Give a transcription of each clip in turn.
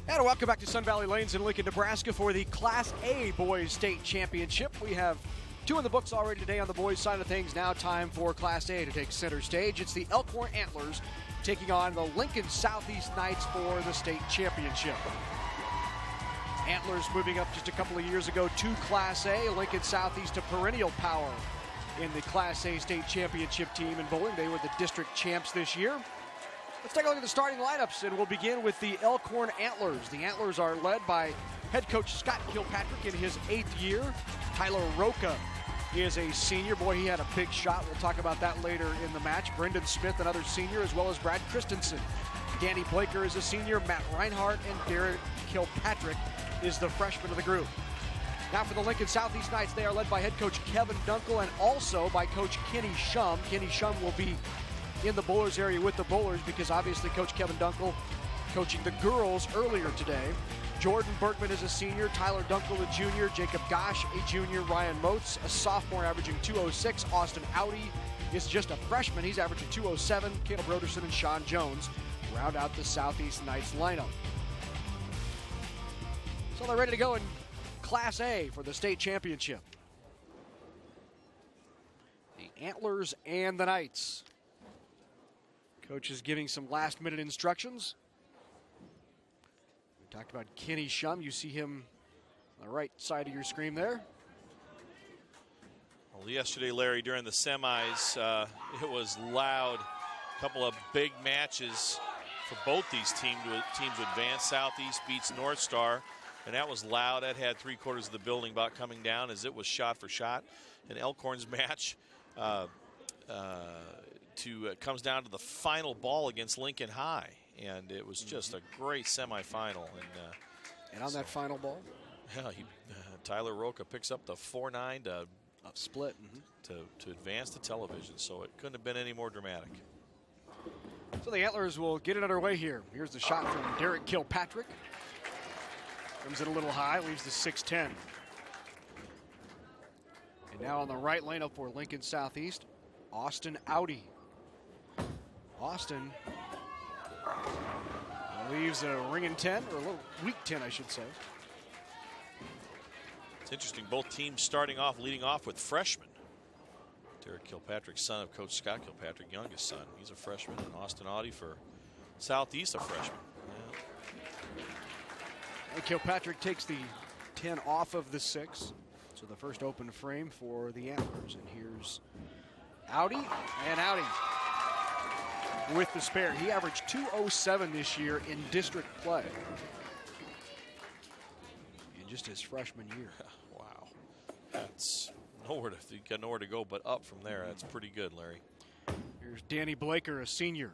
And welcome back to Sun Valley Lanes in Lincoln, Nebraska for the Class A Boys State Championship. We have two in the books already today on the boys' side of things. Now time for Class A to take center stage. It's the Elkhorn Antlers taking on the Lincoln Southeast Knights for the state championship. Antlers moving up just a couple of years ago to Class A. Lincoln Southeast, a perennial power in the Class A state championship team in bowling. They were the district champs this year. Let's take a look at the starting lineups, and we'll begin with the Elkhorn Antlers. The Antlers are led by head coach Scott Kilpatrick in his 8th year. Tyler Roca is a senior. Boy, he had a big shot. We'll talk about that later in the match. Brendan Smith, another senior, as well as Brad Christensen. Danny Blaker is a senior. Matt Reinhardt and Derek Kilpatrick is the freshman of the group. Now for the Lincoln Southeast Knights, they are led by head coach Kevin Dunkel and also by coach Kenny Shum. Kenny Shum will be in the bowlers area with the bowlers because obviously Coach Kevin Dunkel coaching the girls earlier today. Jordan Bergman is a senior, Tyler Dunkel a junior, Jacob Gosh a junior, Ryan Motes a sophomore averaging 206, Austin Audi is just a freshman, he's averaging 207, Caleb Roderson and Sean Jones round out the Southeast Knights lineup. So they're ready to go in Class A for the state championship. The Antlers and the Knights. Coach is giving some last-minute instructions. We talked about Kenny Shum. You see him on the right side of your screen there. Well, yesterday, Larry, during the semis, it was loud. A couple of big matches for both these teams to advance. Southeast beats North Star, and that was loud. That had 3/4 of the building about coming down as it was shot for shot. And Elkhorn's match comes down to the final ball against Lincoln High, and it was just a great semifinal. And on that final ball, yeah, Tyler Roca picks up the 4-9 to split to advance to television. So it couldn't have been any more dramatic. So the Antlers will get it underway here. Here's the shot from Derek Kilpatrick. Comes in a little high, leaves the 6-10. And now on the right lane up for Lincoln Southeast, Austin Audi. Austin leaves a ringing 10, or a little weak 10, I should say. It's interesting, both teams leading off with freshmen. Derek Kilpatrick, son of Coach Scott Kilpatrick, youngest son. He's a freshman, and Austin Audi for Southeast, a freshman. Yeah. And Kilpatrick takes the 10 off of the 6. So the first open frame for the Antlers. And here's Audi, and Audi with the spare. He averaged 207 this year in district play in just his freshman year. Wow. That's you got nowhere to go but up from there. That's pretty good, Larry. Here's Danny Blaker, a senior.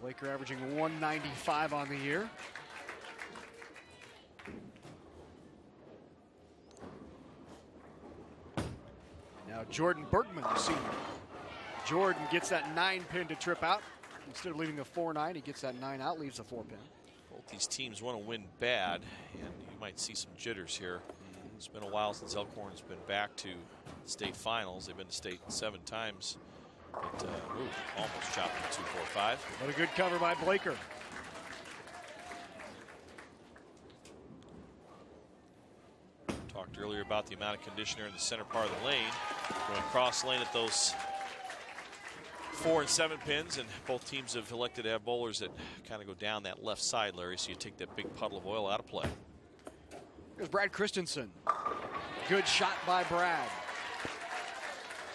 Blaker averaging 195 on the year. Now Jordan Bergman, the senior. Jordan gets that 9-pin to trip out. Instead of leaving a 4-9, he gets that 9 out, leaves a 4-pin. Both these teams want to win bad, and you might see some jitters here. It's been a while since Elkhorn's been back to state finals. They've been to state 7 times. But, almost chopped in 2-4-5. But a good cover by Blaker. Talked earlier about the amount of conditioner in the center part of the lane. Going cross lane at those 4 and 7 pins, and both teams have elected to have bowlers that kind of go down that left side, Larry, so you take that big puddle of oil out of play. Here's Brad Christensen. Good shot by Brad.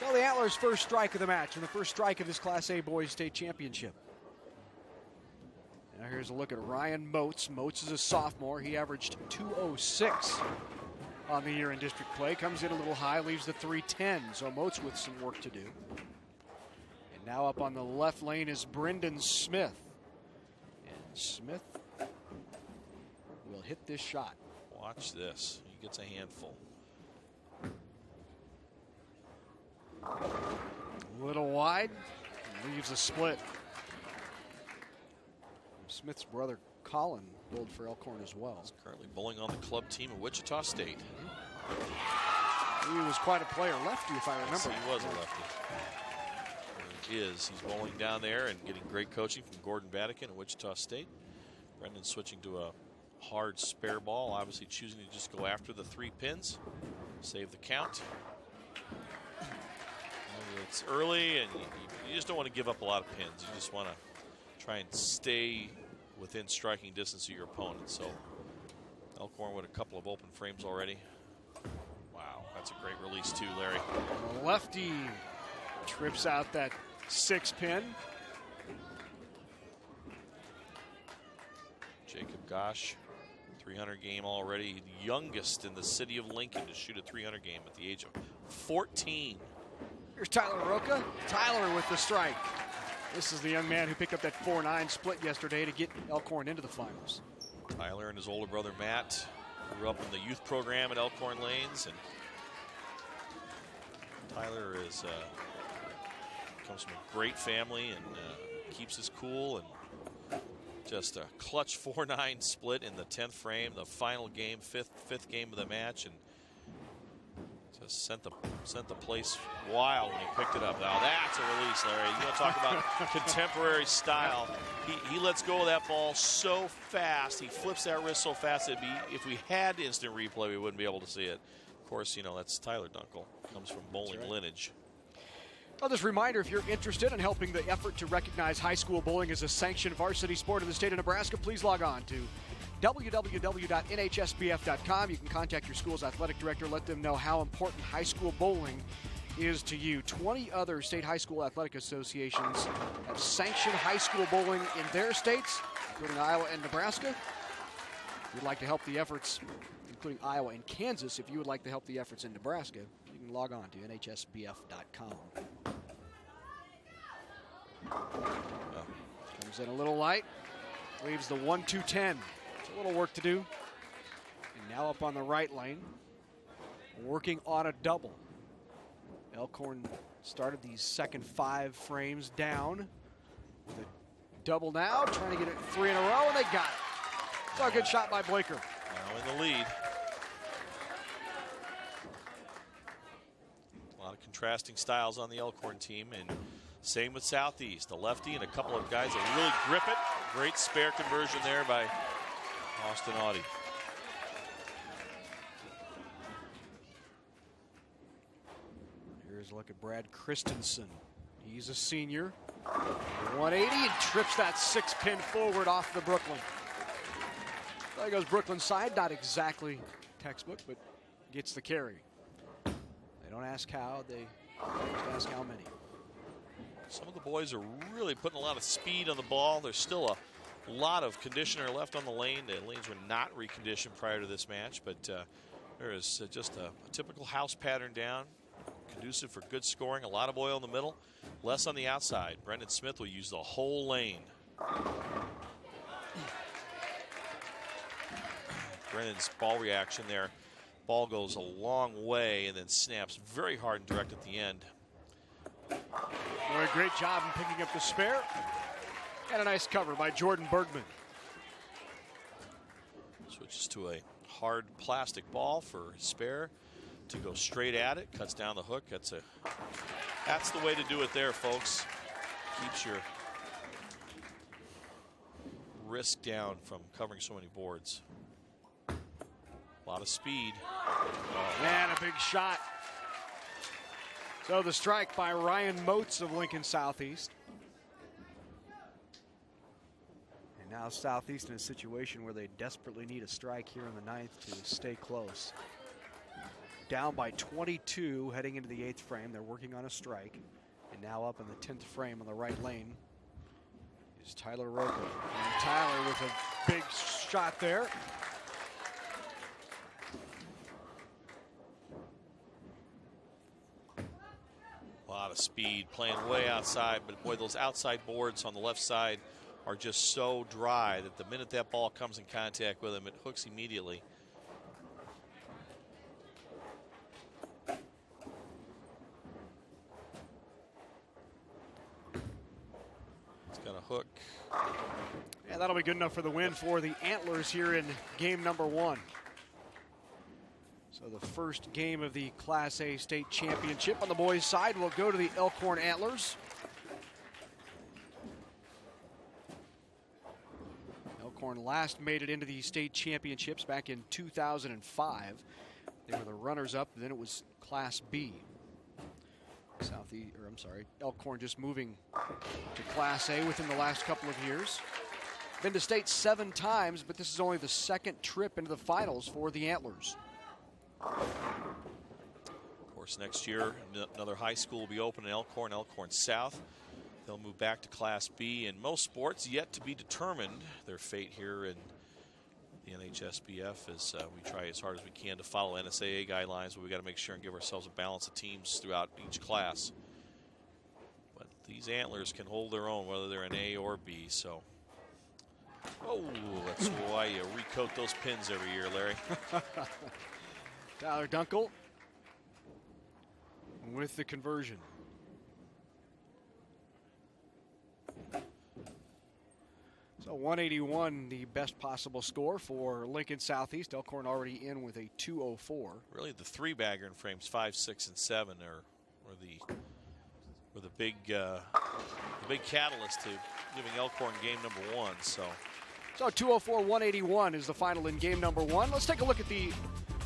So the Antlers' first strike of the match and the first strike of this Class A Boys State Championship. Now here's a look at Ryan Motes. Motes is a sophomore. He averaged 206 on the year in district play. Comes in a little high, leaves the 3-10. So Motes with some work to do. And now up on the left lane is Brendan Smith. And Smith will hit this shot. Watch this. He gets a handful. A little wide. Leaves a split. Smith's brother Colin bowled for Elkhorn as well. He's currently bowling on the club team at Wichita State. He was quite a player, lefty if I remember. Yes, he was a lefty. He is. He's bowling down there and getting great coaching from Gordon Vatican at Wichita State. Brendan switching to a hard spare ball, obviously choosing to just go after the 3 pins, save the count. It's early, and you just don't want to give up a lot of pins. You just want to try and stay within striking distance of your opponent. So Elkhorn with a couple of open frames already. Wow, that's a great release too, Larry. The lefty trips out that 6 pin. Jacob Gosh, 300 game already. The youngest in the city of Lincoln to shoot a 300 game at the age of 14. Here's Tyler Roca. Tyler with the strike. This is the young man who picked up that 4-9 split yesterday to get Elkhorn into the finals. Tyler and his older brother Matt grew up in the youth program at Elkhorn Lanes, and Tyler is comes from a great family and keeps his cool, and just a clutch 4-9 split in the 10th frame, the final game, fifth game of the match, and just sent the place wild when he picked it up. Now that's a release, Larry. You want to talk about contemporary style. He lets go of that ball so fast. He flips that wrist so fast, if we had instant replay, we wouldn't be able to see it. Of course, you know, that's Tyler Dunkel. Comes from bowling lineage. Well, this reminder, if you're interested in helping the effort to recognize high school bowling as a sanctioned varsity sport in the state of Nebraska, please log on to www.nhsbf.com. You can contact your school's athletic director, let them know how important high school bowling is to you. 20 other state high school athletic associations have sanctioned high school bowling in their states, including Iowa and Nebraska. If you'd like to help the efforts, including Iowa and Kansas, if you would like to help the efforts in Nebraska, you can log on to nhsbf.com. Comes in a little light, leaves the 1-2-10. It's a little work to do. And now up on the right lane, working on a double. Elkhorn started these second 5 frames down with a double now, trying to get it 3 in a row, and they got it. So a good shot by Blaker. Now in the lead. A lot of contrasting styles on the Elkhorn team, and same with Southeast. A lefty and a couple of guys that really grip it. Great spare conversion there by Austin Audie. Here's a look at Brad Christensen. He's a senior. 180 and trips that 6 pin forward off the Brooklyn. There goes Brooklyn's side. Not exactly textbook, but gets the carry. They don't ask how, they just ask how many. Some of the boys are really putting a lot of speed on the ball. There's still a lot of conditioner left on the lane. The lanes were not reconditioned prior to this match, but there is just a typical house pattern down, conducive for good scoring. A lot of oil in the middle, less on the outside. Brendan Smith will use the whole lane. Brendan's ball reaction there. Ball goes a long way and then snaps very hard and direct at the end. Boy, great job in picking up the spare. And a nice cover by Jordan Bergman. Switches to a hard plastic ball for spare to go straight at it. Cuts down the hook. That's the way to do it there, folks. Keeps your risk down from covering so many boards. A lot of speed. Man, a big shot. So the strike by Ryan Moats of Lincoln Southeast. And now Southeast in a situation where they desperately need a strike here in the 9th to stay close. Down by 22 heading into the 8th frame. They're working on a strike. And now up in the 10th frame on the right lane is Tyler Roca. And Tyler with a big shot there. A lot of speed, playing way outside, but boy, those outside boards on the left side are just so dry that the minute that ball comes in contact with them, it hooks immediately. It's gonna hook. Yeah, that'll be good enough for the win for the Antlers here in game number 1. So the first game of the Class A state championship on the boys' side will go to the Elkhorn Antlers. Elkhorn last made it into the state championships back in 2005. They were the runners-up. Then it was Class B. Elkhorn just moving to Class A within the last couple of years. Been to state 7 times, but this is only the second trip into the finals for the Antlers. Of course, next year, another high school will be open in Elkhorn, Elkhorn South. They'll move back to Class B. In most sports, yet to be determined their fate here in the NHSBF as we try as hard as we can to follow NSAA guidelines, but we got to make sure and give ourselves a balance of teams throughout each class. But these Antlers can hold their own, whether they're an A or B. So, oh, that's why you recoat those pins every year, Larry. Tyler Dunkel with the conversion. So 181, the best possible score for Lincoln Southeast. Elkhorn already in with a 204. Really, the 3-bagger in frames 5, 6, and 7 were the big catalyst to giving Elkhorn game number 1. So 204, 181 is the final in game number 1. Let's take a look at the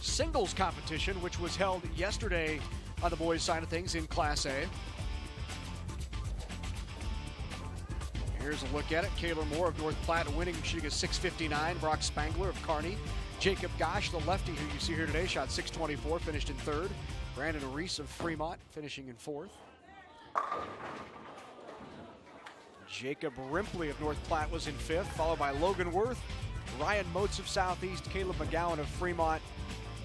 singles competition, which was held yesterday on the boys' side of things in Class A. Here's a look at it. Kaylor Moore of North Platte winning, shooting a 6.59. Brock Spangler of Kearney. Jacob Gosh, the lefty who you see here today, shot 6.24, finished in 3rd. Brandon Reese of Fremont finishing in 4th. Jacob Rimpley of North Platte was in 5th, followed by Logan Worth, Ryan Motes of Southeast, Caleb McGowan of Fremont,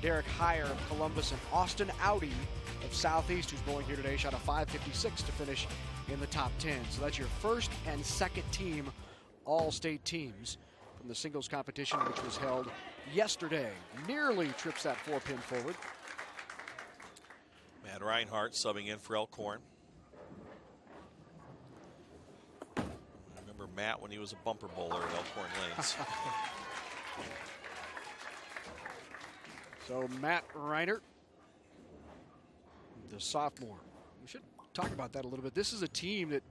Derek Heyer of Columbus, and Austin Audi of Southeast, who's bowling here today, shot a 5.56 to finish in the top 10. So that's your first and second team all-state teams from the singles competition, which was held yesterday. Nearly trips that 4-pin forward. Matt Reinhardt subbing in for Elkhorn. I remember Matt when he was a bumper bowler at Elkhorn Lanes. So Matt Reinhardt, the sophomore. We should talk about that a little bit. This is a team that,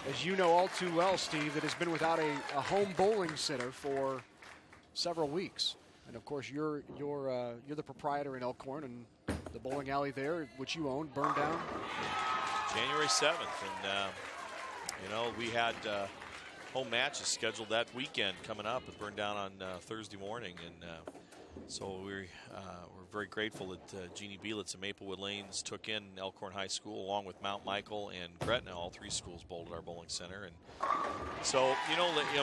as you know all too well, Steve, that has been without a home bowling center for several weeks. And of course, you're the proprietor in Elkhorn, and the bowling alley there, which you own, burned down January 7th, and we had home matches scheduled that weekend coming up. It burned down on Thursday morning, and so we're very grateful that Jeannie Bielitz and Maplewood Lanes took in Elkhorn High School along with Mount Michael and Gretna. All 3 schools bowled at our bowling center, and so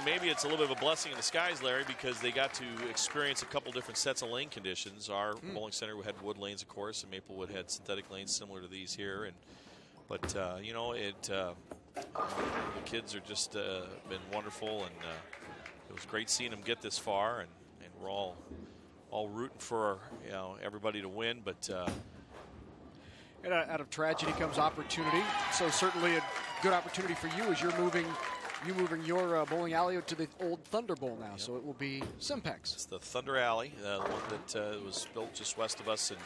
maybe it's a little bit of a blessing in disguise, Larry, because they got to experience a couple different sets of lane conditions. Our bowling center had wood lanes, of course, and Maplewood had synthetic lanes similar to these here, but the kids are just been wonderful, and it was great seeing them get this far, and we're all rooting for everybody to win, but and out of tragedy comes opportunity. So certainly a good opportunity for you as you're moving your bowling alley to the old Thunder Bowl now. Yep. So it will be Simpex. It's the Thunder Alley, the one that was built just west of us in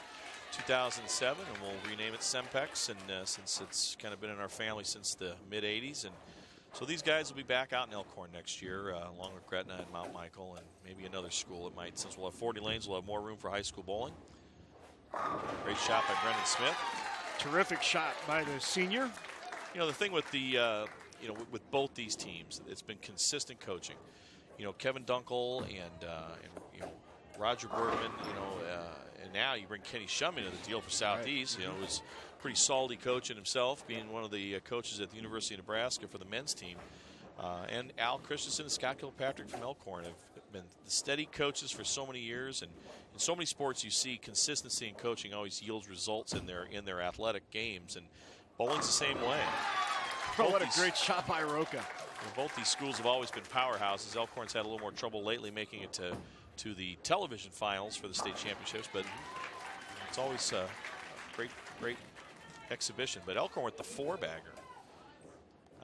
2007, and we'll rename it Sempex, and since it's kind of been in our family since the mid-'80s, and so these guys will be back out in Elkhorn next year, along with Gretna and Mount Michael, and maybe another school. It might, since we'll have 40 lanes, we'll have more room for high school bowling. Great shot by Brendan Smith. Terrific shot by the senior. The thing with the with both these teams, it's been consistent coaching. Kevin Dunkel and Roger Bergman, and now you bring Kenny Shum into the deal for Southeast. Right. Who's pretty salty coaching himself, being one of the coaches at the University of Nebraska for the men's team. And Al Christensen and Scott Kilpatrick from Elkhorn have been the steady coaches for so many years. And in so many sports, you see consistency in coaching always yields results in their athletic games. And bowling's the same way. What a great shot by Roca. Both these schools have always been powerhouses. Elkhorn's had a little more trouble lately making it to the television finals for the state championships, but it's always a great exhibition. But Elkhorn with the 4-bagger.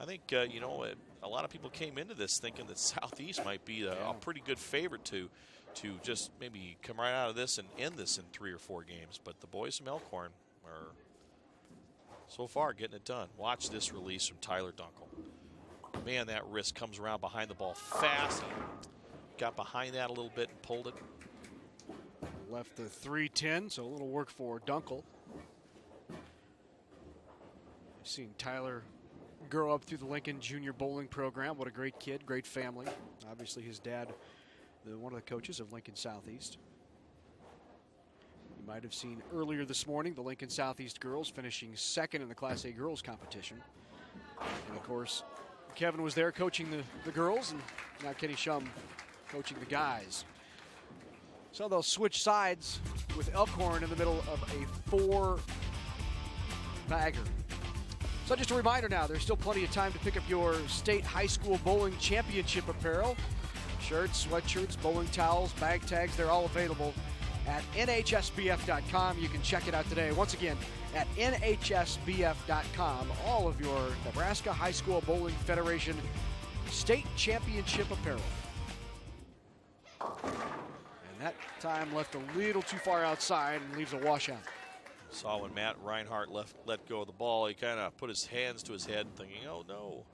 I think, a lot of people came into this thinking that Southeast might be a pretty good favorite to just maybe come right out of this and end this in 3 or 4 games. But the boys from Elkhorn are so far getting it done. Watch this release from Tyler Dunkel. Man, that wrist comes around behind the ball fast. got behind that a little bit and pulled it. Left the 310, so a little work for Dunkel. Seeing Tyler grow up through the Lincoln Junior Bowling program. What a great kid, great family. Obviously his dad, one of the coaches of Lincoln Southeast. You might have seen earlier this morning the Lincoln Southeast girls finishing second in the Class A girls competition. And of course, Kevin was there coaching the girls, and now Kenny Shum coaching the guys. So they'll switch sides with Elkhorn in the middle of a 4-bagger. So just a reminder now, there's still plenty of time to pick up your state high school bowling championship apparel. Shirts, sweatshirts, bowling towels, bag tags, they're all available at NHSBF.com. You can check it out today. Once again, at NHSBF.com, all of your Nebraska High School Bowling Federation state championship apparel. And that time left a little too far outside and leaves a washout. Saw when Matt Reinhardt let go of the ball, he kind of put his hands to his head thinking, oh no.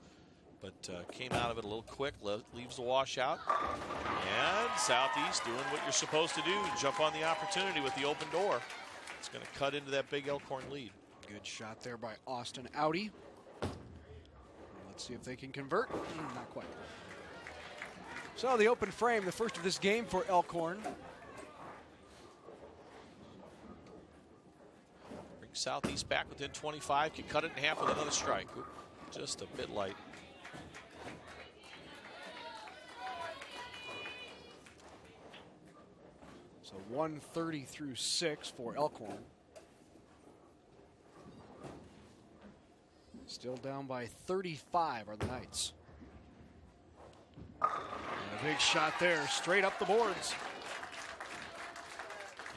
But came out of it a little quick, leaves the washout. And Southeast doing what you're supposed to do, jump on the opportunity with the open door. It's going to cut into that big Elkhorn lead. Good shot there by Austin Audi. Let's see if they can convert. Not quite. So the open frame, the first of this game for Elkhorn. Bring Southeast back within 25. Can cut it in half with another strike. Oop, just a bit light. So 130 through 6 for Elkhorn. Still down by 35 are the Knights. And a big shot there, straight up the boards.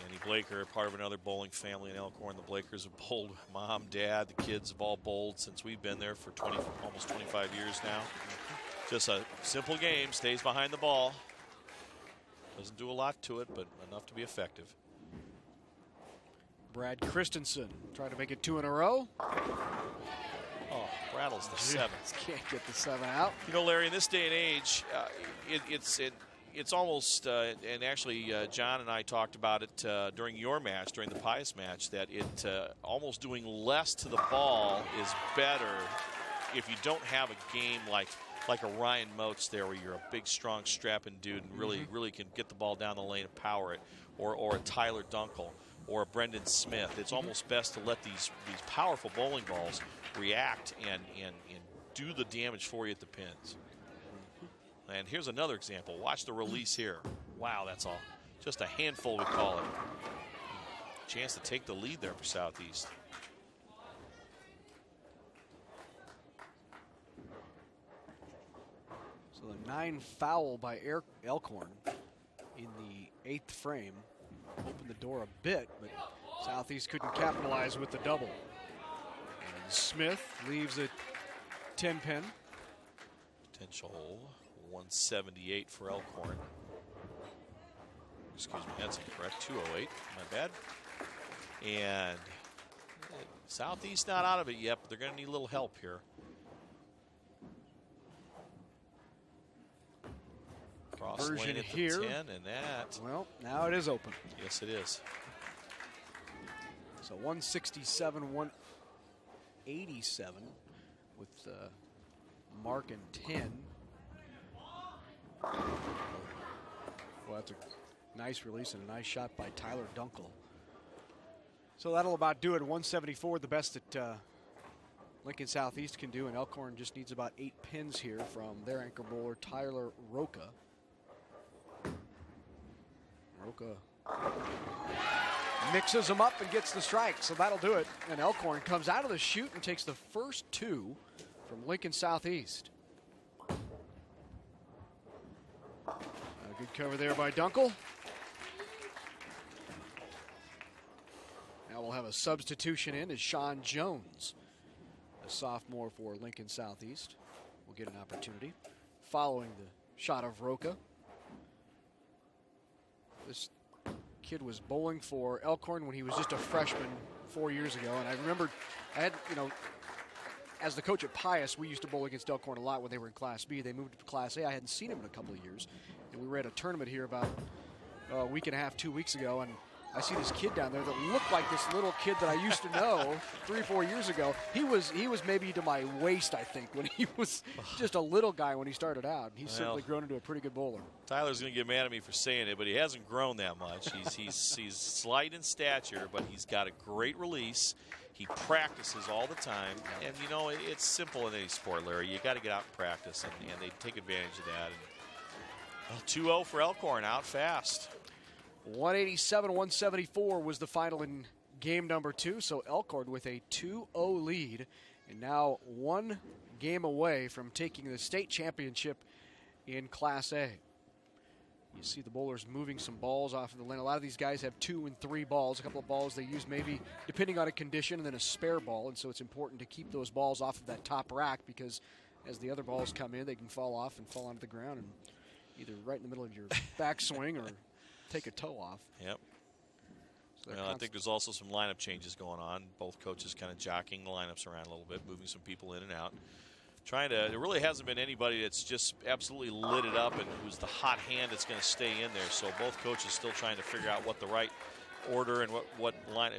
Andy Blaker, part of another bowling family in Elkhorn. The Blakers have bowled. Mom, Dad, the kids have all bowled since we've been there for almost 25 years now. Just a simple game, stays behind the ball. Doesn't do a lot to it, but enough to be effective. Brad Christensen trying to make it 2 in a row. Oh, rattles the 7. Can't get the 7 out. You know, Larry, in this day and age, it's almost, and actually John and I talked about it during your match, during the Pius match, that it almost doing less to the ball is better if you don't have a game like a Ryan Moats there, where you're a big, strong, strapping dude and really can get the ball down the lane and power it, or a Tyler Dunkel, or a Brendan Smith. It's almost best to let these powerful bowling balls react and do the damage for you at the pins. And here's another example. Watch the release here. Wow, that's all. Just a handful, we call it. Chance to take the lead there for Southeast. So the 9 foul by Elkhorn in the 8th frame opened the door a bit, but Southeast couldn't capitalize with the double. And Smith leaves a 10-pin. Potential 178 for Elkhorn. Excuse me, that's incorrect. 208, my bad. And Southeast not out of it yet, but they're going to need a little help here. Cross lane at the here. 10, and that. Well, now it is open. Yes, it is. So 167, 187 with Mark and 10. Well, that's a nice release and a nice shot by Tyler Dunkel. So that'll about do it. 174, the best that Lincoln Southeast can do, and Elkhorn just needs about 8 pins here from their anchor bowler, Tyler Roca. Roca mixes them up and gets the strike, so that'll do it. And Elkhorn comes out of the chute and takes the first 2 from Lincoln Southeast. A good cover there by Dunkel. Now we'll have a substitution in as Sean Jones, a sophomore for Lincoln Southeast, will get an opportunity following the shot of Roca. This kid was bowling for Elkhorn when he was just a freshman 4 years ago, and I remember I had, as the coach at Pius, we used to bowl against Elkhorn a lot when they were in Class B. They moved to Class A. I hadn't seen them in a couple of years. And we were at a tournament here about a week and a half, 2 weeks ago, and I see this kid down there that looked like this little kid that I used to know 3 or 4 years ago. He was maybe to my waist, I think, when he was just a little guy when he started out. He's certainly grown into a pretty good bowler. Tyler's going to get mad at me for saying it, but he hasn't grown that much. He's slight in stature, but he's got a great release. He practices all the time. And, you know, it's simple in any sport, Larry. You got to get out and practice, and they take advantage of that. And, 2-0 for Elkhorn, out fast. 187-174 was the final in game number 2. So Elkhorn with a 2-0 lead, and now 1 game away from taking the state championship in Class A. You see the bowlers moving some balls off of the lane. A lot of these guys have 2 and 3 balls, a couple of balls they use maybe depending on a condition, and then a spare ball. And so it's important to keep those balls off of that top rack, because as the other balls come in, they can fall off and fall onto the ground and either right in the middle of your backswing or take a toe off. Yep. So I think there's also some lineup changes going on. Both coaches kind of jockeying the lineups around a little bit, moving some people in and out. There really hasn't been anybody that's just absolutely lit it up and who's the hot hand that's going to stay in there. So both coaches still trying to figure out what the right order and what line,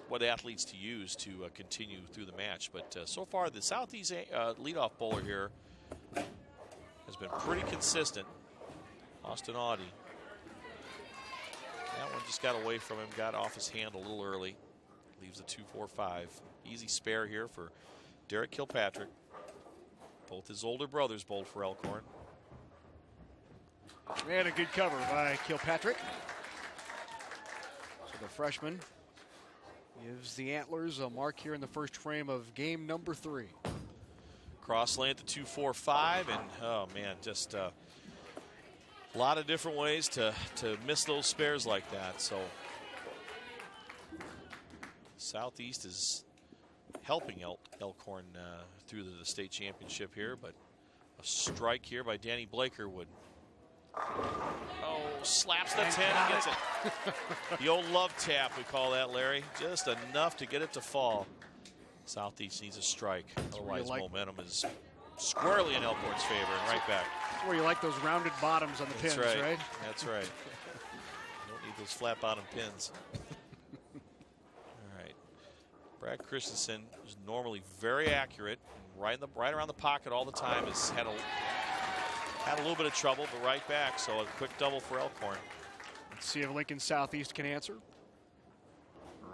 what athletes to use to continue through the match. But so far, the Southeast leadoff bowler here has been pretty consistent. Austin Audie. That one just got away from him, got off his hand a little early. Leaves a 2-4-5. Easy spare here for Derek Kilpatrick. Both his older brothers bowled for Elkhorn. And a good cover by Kilpatrick. So the freshman gives the Antlers a mark here in the first frame of game number 3. Cross lane at the 2-4-5, and oh man, just a lot of different ways to miss those spares like that. So Southeast is helping Elkhorn through the state championship here, but a strike here by Danny Blaker would. Oh, slaps the 10 and gets it. The old love tap, we call that, Larry. Just enough to get it to fall. Southeast needs a strike. Otherwise, momentum is squarely in Elkhorn's favor and right back. That's where you like those rounded bottoms on the pins, right? That's right. You don't need those flat bottom pins. All right. Brad Christensen is normally very accurate, right around the pocket all the time. Has had a little bit of trouble, but right back. So a quick double for Elkhorn. Let's see if Lincoln Southeast can answer.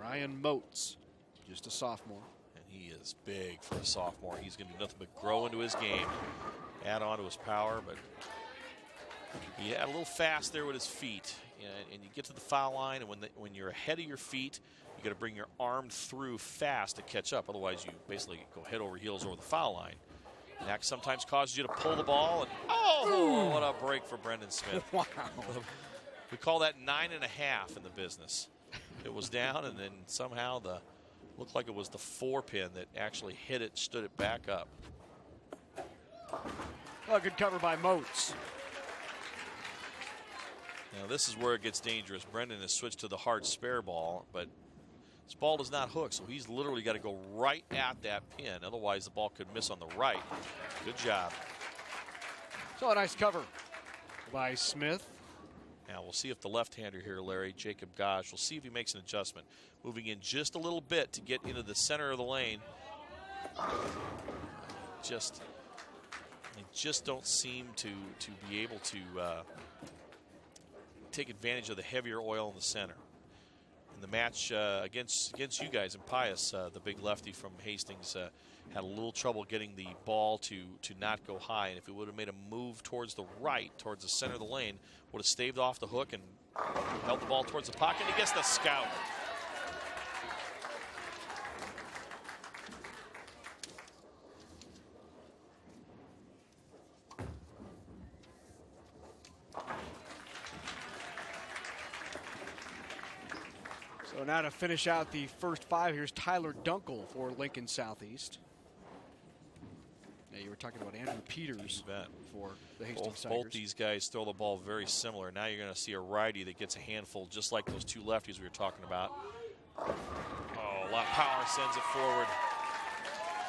Ryan Motes, just a sophomore. And he is big for a sophomore. He's going to do nothing but grow into his game, add on to his power, but he had a little fast there with his feet. And you get to the foul line, and when you're ahead of your feet, you got to bring your arm through fast to catch up. Otherwise, you basically go head over heels over the foul line. And that sometimes causes you to pull the ball. And oh, what a break for Brendan Smith. Wow. We call that 9.5 in the business. It was down, and then somehow looked like it was the 4-pin that actually hit it, stood it back up. Oh, good cover by Motes. Now this is where it gets dangerous. Brendan has switched to the hard spare ball, but this ball does not hook, so he's literally got to go right at that pin. Otherwise, the ball could miss on the right. Good job. So a nice cover by Smith. Now we'll see if the left-hander here, Larry, Jacob Gosh, we'll see if he makes an adjustment. Moving in just a little bit to get into the center of the lane. They just don't seem to be able to take advantage of the heavier oil in the center. In the match against you guys in Pius, the big lefty from Hastings had a little trouble getting the ball to not go high, and if it would have made a move towards the right, towards the center of the lane, would have staved off the hook and held the ball towards the pocket. He gets the scout. So now to finish out the first 5, here's Tyler Dunkel for Lincoln Southeast. Yeah, you were talking about Andrew Peters for the Hastings Tigers. Both these guys throw the ball very similar. Now you're going to see a righty that gets a handful just like those 2 lefties we were talking about. Oh, a lot of power, sends it forward.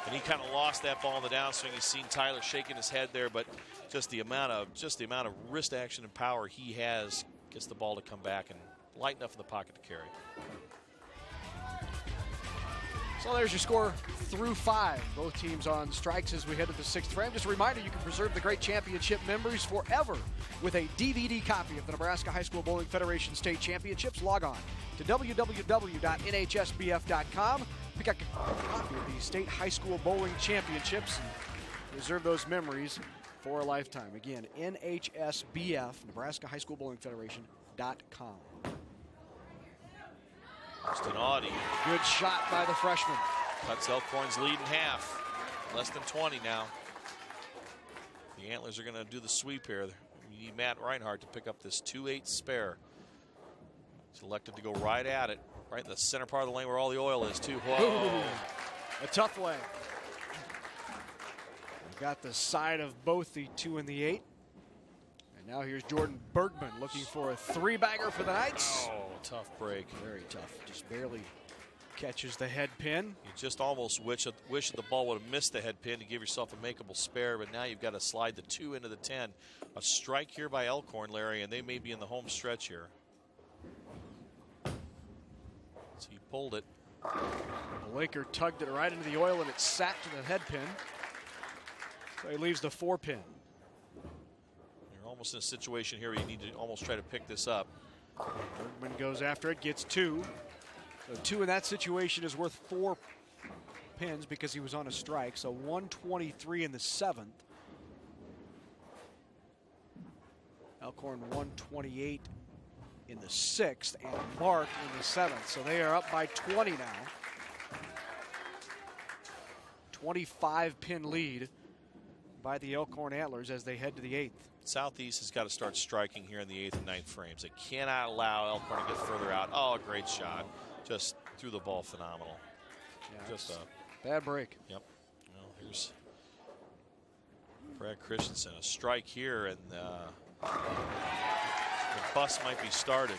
And he kind of lost that ball in the downswing. You've seen Tyler shaking his head there, but just the amount of wrist action and power he has gets the ball to come back and light enough in the pocket to carry. So there's your score through 5. Both teams on strikes as we head to the 6th frame. Just a reminder, you can preserve the great championship memories forever with a DVD copy of the Nebraska High School Bowling Federation State Championships. Log on to www.nhsbf.com. Pick up a copy of the State High School Bowling Championships and preserve those memories for a lifetime. Again, NHSBF, Nebraska High School Bowling Federation.com. Austin Audie. Good shot by the freshman. Cuts Elkhorn's lead in half. Less than 20 now. The Antlers are going to do the sweep here. We need Matt Reinhardt to pick up this 2-8 spare. He's elected to go right at it. Right in the center part of the lane where all the oil is, too. Whoa. Ooh, a tough lay. We've got the side of both the 2 and the 8. And now here's Jordan Bergman looking for a 3-bagger for the Knights. Oh, tough break. Very tough. Just barely catches the head pin. You just almost wish that the ball would have missed the head pin to give yourself a makeable spare, but now you've got to slide the 2 into the 10. A strike here by Elkhorn, Larry, and they may be in the home stretch here. So he pulled it. The Laker tugged it right into the oil, and it sat to the head pin. So he leaves the 4-pin. You're almost in a situation here where you need to almost try to pick this up. Bergman goes after it, gets 2. So 2 in that situation is worth 4 pins because he was on a strike. So 123 in the 7th. Elkhorn 128 in the 6th, and Mark in the 7th. So they are up by 20 now. 25-pin lead by the Elkhorn Antlers as they head to the 8th. Southeast has got to start striking here in the 8th and 9th frames. They cannot allow Elkhorn to get further out. Oh, a great shot. Just threw the ball phenomenal. Yeah, just a bad break. Yep. Well, here's Brad Christensen. A strike here, and the bus might be started.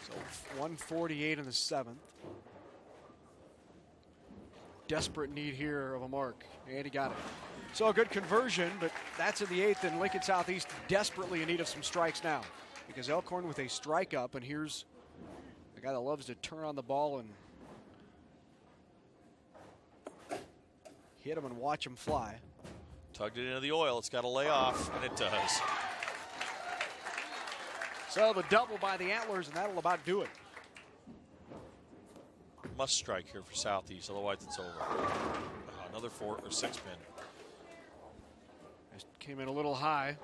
So 148 in the 7th. Desperate need here of a mark, and he got it. So a good conversion, but that's in the 8th, and Lincoln Southeast desperately in need of some strikes now, because Elkhorn with a strike up, and here's a guy that loves to turn on the ball and hit him and watch him fly. Tugged it into the oil. It's got to lay off, and it does. So the double by the Antlers, and that'll about do it. Must strike here for Southeast, otherwise it's over. Another 4 or 6 pin. Came in a little high.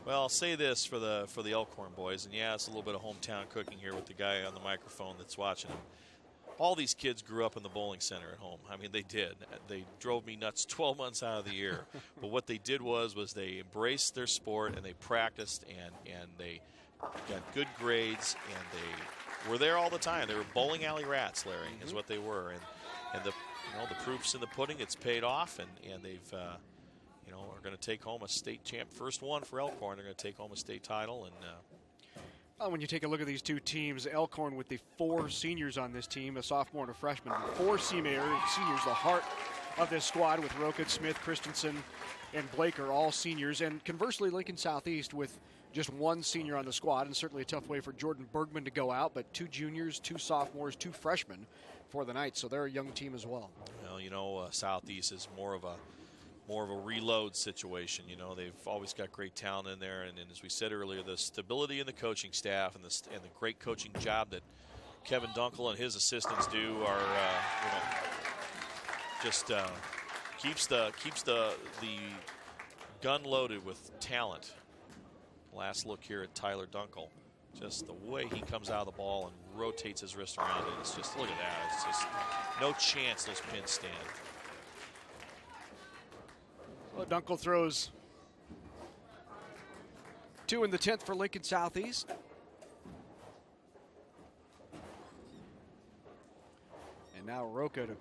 Well, I'll say this for the Elkhorn boys, and yeah, it's a little bit of hometown cooking here with the guy on the microphone that's watching them. All these kids grew up in the bowling center at home. I mean, they did. They drove me nuts 12 months out of the year. But what they did was they embraced their sport, and they practiced, and they got good grades, and they were there all the time. They were bowling alley rats, Larry, is what they were. And the proof's in the pudding. It's paid off, and they've are going to take home a state champ. First one for Elkhorn. They're going to take home a state title. And when you take a look at these two teams, Elkhorn with the 4 seniors on this team, a sophomore and a freshman, 4 seniors, the heart of this squad with Rocket, Smith, Christensen, and Blake are all seniors. And conversely, Lincoln Southeast with just 1 senior on the squad, and certainly a tough way for Jordan Bergman to go out, but 2 juniors, 2 sophomores, 2 freshmen for the Knights, so they're a young team as well. Well, Southeast is more of a reload situation. They've always got great talent in there, and as we said earlier, the stability in the coaching staff and the great coaching job that Kevin Dunkel and his assistants do are just keeps the gun loaded with talent. Last look here at Tyler Dunkel. Just the way he comes out of the ball and rotates his wrist around it. It's just, look at that. It's just no chance those pins stand. Well, Dunkel throws 2 in the 10th for Lincoln Southeast. And now Roca to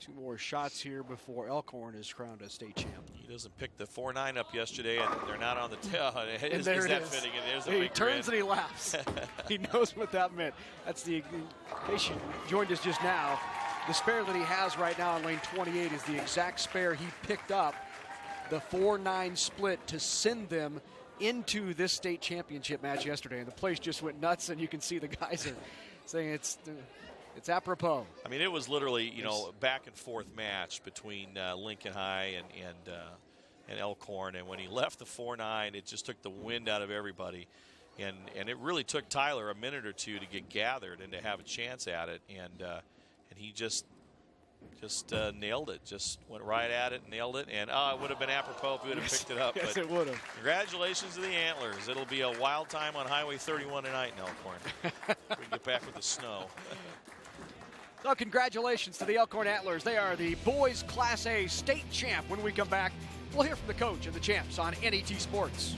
2 more shots here before Elkhorn is crowned a state champ. doesn't pick the 4-9 up yesterday, and they're not on the tail. Is there that it is. fitting? There's a He big turns grin. and he laughs. He knows what that meant. That's in case you joined us just now, the spare that he has right now on lane 28 is the exact spare he picked up, the 4-9 split, to send them into this state championship match yesterday. And the place just went nuts, and you can see the guys are saying it's apropos. I mean, it was literally, back and forth match between Lincoln High and Elkhorn. And when he left the 4-9, it just took the wind out of everybody. And it really took Tyler a minute or two to get gathered and to have a chance at it. And he just nailed it. Just went right at it, nailed it. And it would have been apropos if he would have picked it up. Yes, but it would have. Congratulations to the Antlers. It'll be a wild time on Highway 31 tonight in Elkhorn. We get back with the snow. So congratulations to the Elkhorn Antlers. They are the boys Class A state champ. When we come back, we'll hear from the coach and the champs on NET Sports.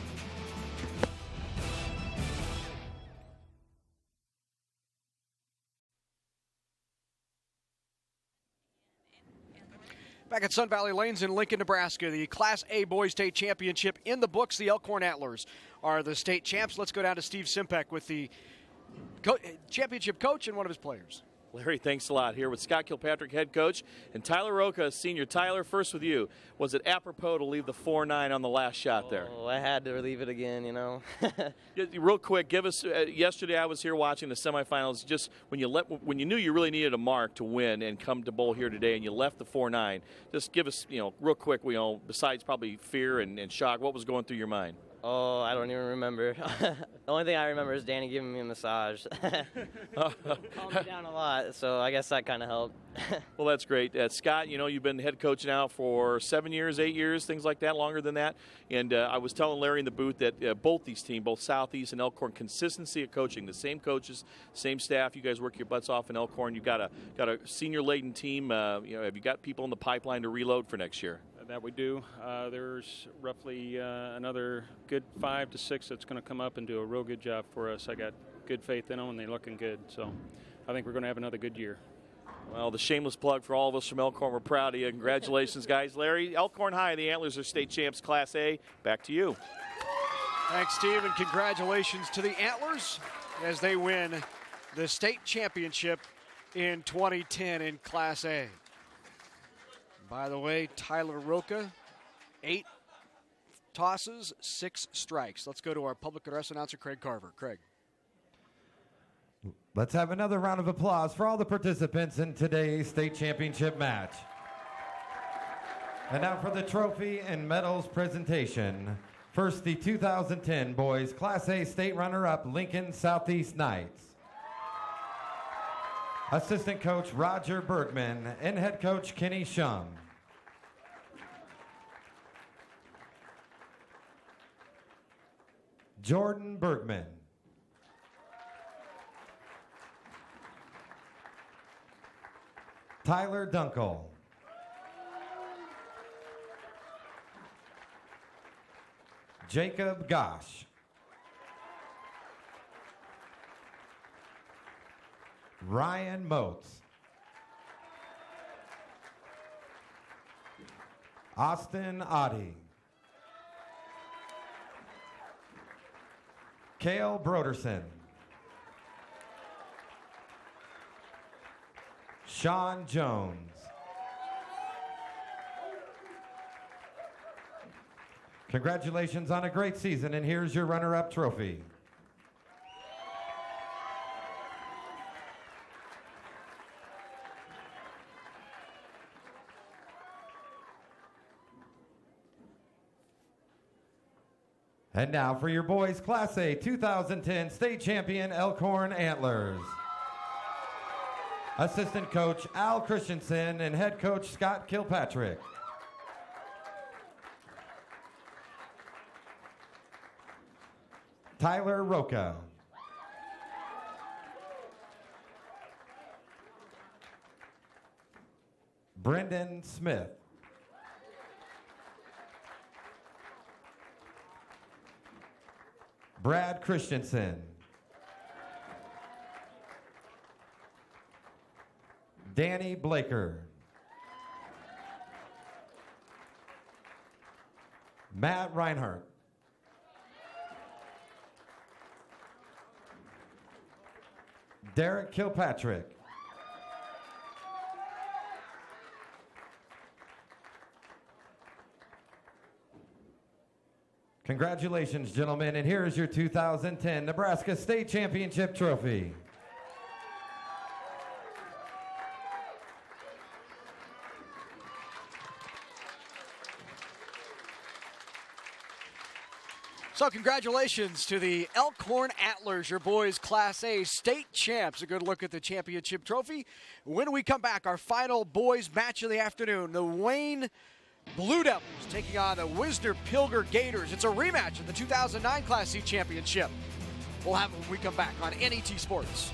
Back at Sun Valley Lanes in Lincoln, Nebraska, the Class A Boys State Championship in the books. The Elkhorn Antlers are the state champs. Let's go down to Steve Simpek with the championship coach and one of his players. Larry, thanks a lot. Here with Scott Kilpatrick, head coach, and Tyler Roca, senior. Tyler, first with you. Was it apropos to leave the 4-9 on the last shot there? Oh, I had to leave it again, Real quick, give us. Yesterday, I was here watching the semifinals. Just when you knew you really needed a mark to win and come to bowl here today, and you left the 4-9. Just give us, real quick. Besides probably fear and shock, what was going through your mind? Oh, I don't even remember. The only thing I remember is Danny giving me a massage. Calmed me down a lot, so I guess that kind of helped. Well, that's great. Scott, you've been head coach now for 7 years, 8 years, things like that, longer than that. And I was telling Larry in the booth that both these teams, both Southeast and Elkhorn, consistency of coaching, the same coaches, same staff. You guys work your butts off in Elkhorn. You've got a senior-laden team. Have you got people in the pipeline to reload for next year? That we do. There's roughly another good 5 to 6 that's going to come up and do a real good job for us. I got good faith in them, and they're looking good. So I think we're going to have another good year. Well, the shameless plug for all of us from Elkhorn. We're proud of you. Congratulations, guys. Larry, Elkhorn High, the Antlers are state champs, Class A. Back to you. Thanks, Steve, and congratulations to the Antlers as they win the state championship in 2010 in Class A. By the way, Tyler Roca, 8 tosses, 6 strikes. Let's go to our public address announcer, Craig Carver. Craig. Let's have another round of applause for all the participants in today's state championship match. And now for the trophy and medals presentation. First, the 2010 Boys Class A State runner-up Lincoln Southeast Knights. Assistant coach Roger Bergman and head coach Kenny Shum. Jordan Bergman. Tyler Dunkel. Jacob Gosh. Ryan Motes. Austin Oddie. Cale Broderson. Sean Jones. Congratulations on a great season, and here's your runner-up trophy. And now for your boys Class A 2010 State Champion Elkhorn Antlers. Assistant coach Al Christensen and head coach Scott Kilpatrick. Tyler Roca. Brendan Smith. Brad Christensen. Danny Blaker. Matt Reinhardt. Derek Kilpatrick. Congratulations, gentlemen, and here is your 2010 Nebraska State Championship trophy. So congratulations to the Elkhorn Antlers, your boys Class A state champs. A good look at the championship trophy. When we come back, our final boys match of the afternoon, the Wayne Blue Devils taking on the Wisner Pilger Gators. It's a rematch of the 2009 Class C championship. We'll have it when we come back on NET Sports.